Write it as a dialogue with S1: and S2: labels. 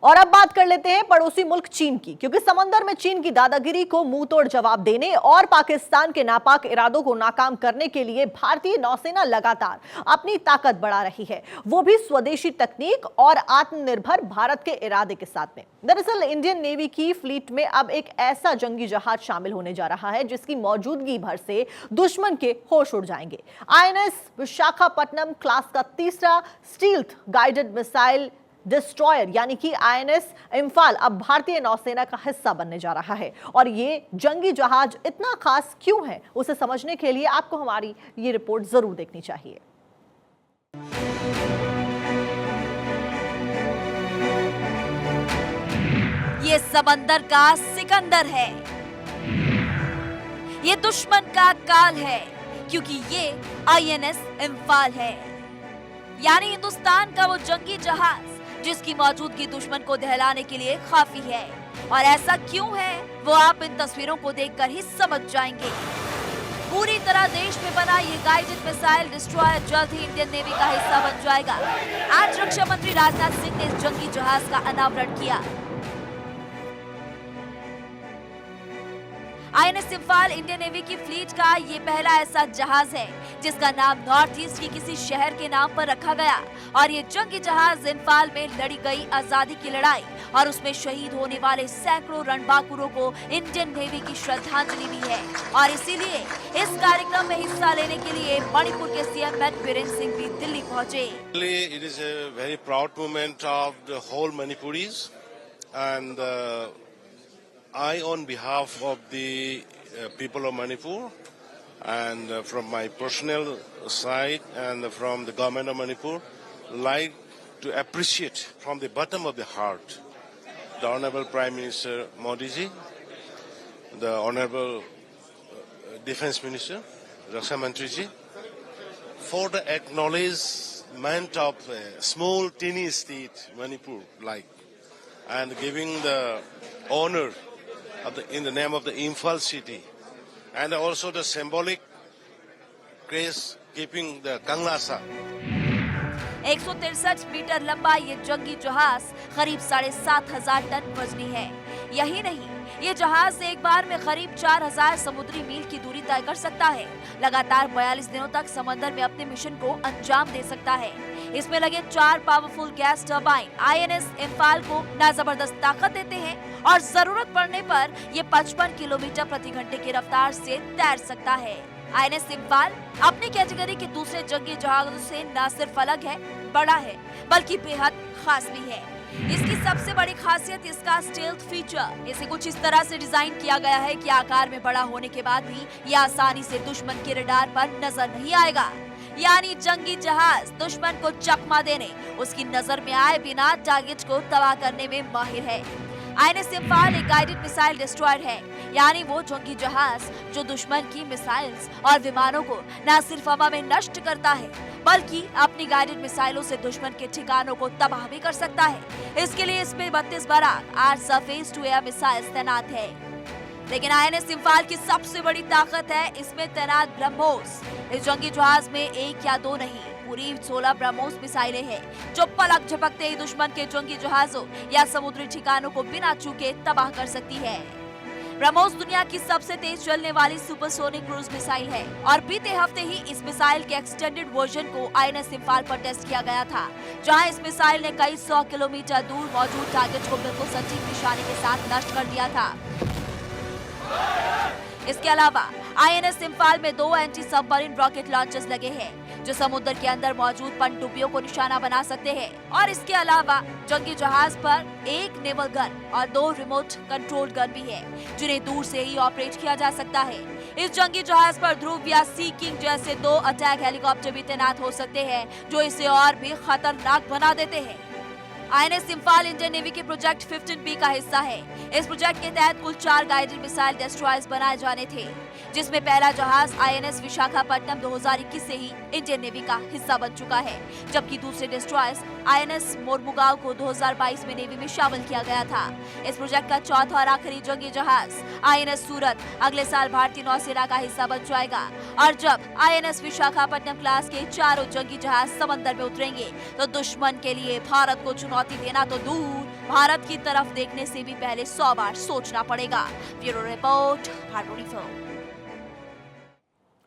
S1: और अब बात कर लेते हैं पड़ोसी मुल्क चीन की, क्योंकि समंदर में चीन की दादागिरी को मुंह तोड़ जवाब देने और पाकिस्तान के नापाक इरादों को नाकाम करने के लिए भारतीय नौसेना लगातार अपनी ताकत बढ़ा रही है, वो भी स्वदेशी तकनीक और आत्मनिर्भर भारत के इरादे के साथ में। दरअसल इंडियन नेवी की फ्लीट में अब एक ऐसा जंगी जहाज शामिल होने जा रहा है जिसकी मौजूदगी भर से दुश्मन के होश उड़ जाएंगे। आईएनएस विशाखापट्टनम क्लास का तीसरा स्टील्थ गाइडेड मिसाइल डिस्ट्रॉयर यानी कि आईएनएस इंफाल अब भारतीय नौसेना का हिस्सा बनने जा रहा है। और ये जंगी जहाज इतना खास क्यों है, उसे समझने के लिए आपको हमारी ये रिपोर्ट जरूर देखनी चाहिए।
S2: ये समंदर का सिकंदर है, ये दुश्मन का काल है, क्योंकि ये आईएनएस इंफाल है, यानी हिंदुस्तान का वो जंगी जहाज जिसकी मौजूदगी दुश्मन को दहलाने के लिए काफी है। और ऐसा क्यों है वो आप इन तस्वीरों को देखकर ही समझ जाएंगे। पूरी तरह देश में बना ये गाइडेड मिसाइल डिस्ट्रॉयर जल्द ही इंडियन नेवी का हिस्सा बन जाएगा। आज रक्षा मंत्री राजनाथ सिंह ने इस जंगी जहाज का अनावरण किया। आईएनएस इंफाल इंडियन नेवी की फ्लीट का ये पहला ऐसा जहाज है जिसका नाम नॉर्थ ईस्ट के किसी शहर के नाम पर रखा गया। और ये जंगी जहाज इंफाल में लड़ी गई आजादी की लड़ाई और उसमें शहीद होने वाले सैकड़ों रणबांकुरों को इंडियन नेवी की श्रद्धांजलि भी है। और इसीलिए इस कार्यक्रम में हिस्सा लेने के लिए मणिपुर के सीएम बीरेंद्र सिंह भी दिल्ली पहुंचे।
S3: It is a very proud moment of the whole Manipuris, and I, on behalf of the people of Manipur, and from my personal side and from the government of Manipur, like to appreciate from the bottom of the heart the Honorable Prime Minister Modi ji, the Honorable Defence Minister Raksha Mantri ji, for the acknowledgement of a small teeny state Manipur, like, and giving the honor in the name of the Imphal city, and also the symbolic grace keeping the Kanglasa.
S2: 163 metre लंबा ये जंगी जहाज करीब 7,500 ton वजनी है। यही नहीं, ये जहाज एक बार में करीब 4,000 समुद्री मील की दूरी तय कर सकता है। लगातार 42 दिनों तक समंदर में अपने मिशन को अंजाम दे सकता है। इसमें लगे 4 powerful gas turbine INS Imphal को ना जबरदस्त ताकत देते हैं और जरूरत पड़ने पर ये 55 किलोमीटर प्रति घंटे की रफ्तार से तैर सकता है। आईएनएस इंफाल अपनी कैटेगरी के दूसरे जंगी जहाजों से न सिर्फ अलग है, बड़ा है, बल्कि बेहद खास भी है। इसकी सबसे बड़ी खासियत इसका स्टील्थ फीचर। इसे कुछ इस तरह से डिजाइन किया गया है कि आकार में बड़ा होने के बाद भी ये आसानी से दुश्मन के रडार पर नजर नहीं आएगा। यानी जंगी जहाज दुश्मन को चकमा देने, उसकी नजर में आए बिना टारगेट को तबाह करने में माहिर है। आईएनएस इंफाल एक गाइडेड मिसाइल डिस्ट्रॉयर है, यानी वो जंगी जहाज जो दुश्मन की मिसाइल्स और विमानों को न सिर्फ हवा में नष्ट करता है, बल्कि अपनी गाइडेड मिसाइलों से दुश्मन के ठिकानों को तबाह भी कर सकता है। इसके लिए इसमें 32 Barak 8 surface to air missiles तैनात है। लेकिन आईएनएस इंफाल की सबसे बड़ी ताकत है इसमें तैनात ब्रह्मोस। इस जंगी जहाज में एक या दो नहीं, पूरी 16 ब्रह्मोस मिसाइलें हैं जो पलक झपकते ही दुश्मन के जंगी जहाजों या समुद्री ठिकानों को बिना चूके तबाह कर सकती है। ब्रह्मोस दुनिया की सबसे तेज चलने वाली सुपरसोनिक क्रूज मिसाइल है और बीते हफ्ते ही इस मिसाइल के एक्सटेंडेड वर्जन को आईएनएस इंफाल पर टेस्ट किया गया था, जहां इस मिसाइल ने कई 100 किलोमीटर दूर मौजूद टारगेट को बिल्कुल सटीक निशाने के साथ नष्ट कर दिया था। इसके अलावा आईएनएस इंफाल में 2 एंटी सबमरीन रॉकेट लॉन्चर्स लगे हैं जो समुद्र के अंदर मौजूद पनडुब्बियों को निशाना बना सकते हैं। और इसके अलावा जंगी जहाज पर 1 नेवल गन और 2 रिमोट कंट्रोल गन भी है जिन्हें दूर से ही ऑपरेट किया जा सकता है। इस जंगी जहाज पर ध्रुव या सी किंग जैसे 2 अटैक हेलीकॉप्टर भी तैनात हो सकते हैं जो इसे और भी खतरनाक बना देते हैं। आईएनएस इंफाल इंडियन नेवी के प्रोजेक्ट 15B का हिस्सा है। इस प्रोजेक्ट के तहत कुल 4 गाइडेड मिसाइल डिस्ट्रॉयर्स बनाए जाने थे, जिसमें पहला जहाज आईएनएस विशाखापट्टनम 2021 से ही इंडियन नेवी का हिस्सा बन चुका है, जबकि दूसरे डिस्ट्रॉयर्स आईएनएस मोरमुगांव को 2022 में नेवी में शामिल किया गया था। इस प्रोजेक्ट का चौथा और आखिरी जंगी जहाज आईएनएस सूरत अगले साल भारतीय नौसेना का हिस्सा बन जाएगा। और जब आईएनएस विशाखापट्टनम क्लास के चारों जंगी जहाज समंदर में उतरेंगे तो दुश्मन के लिए भारत को चुनौती देना तो दूर, भारत की तरफ देखने से भी पहले 100 बार सोचना पड़ेगा। Bureau report, Bharat 24।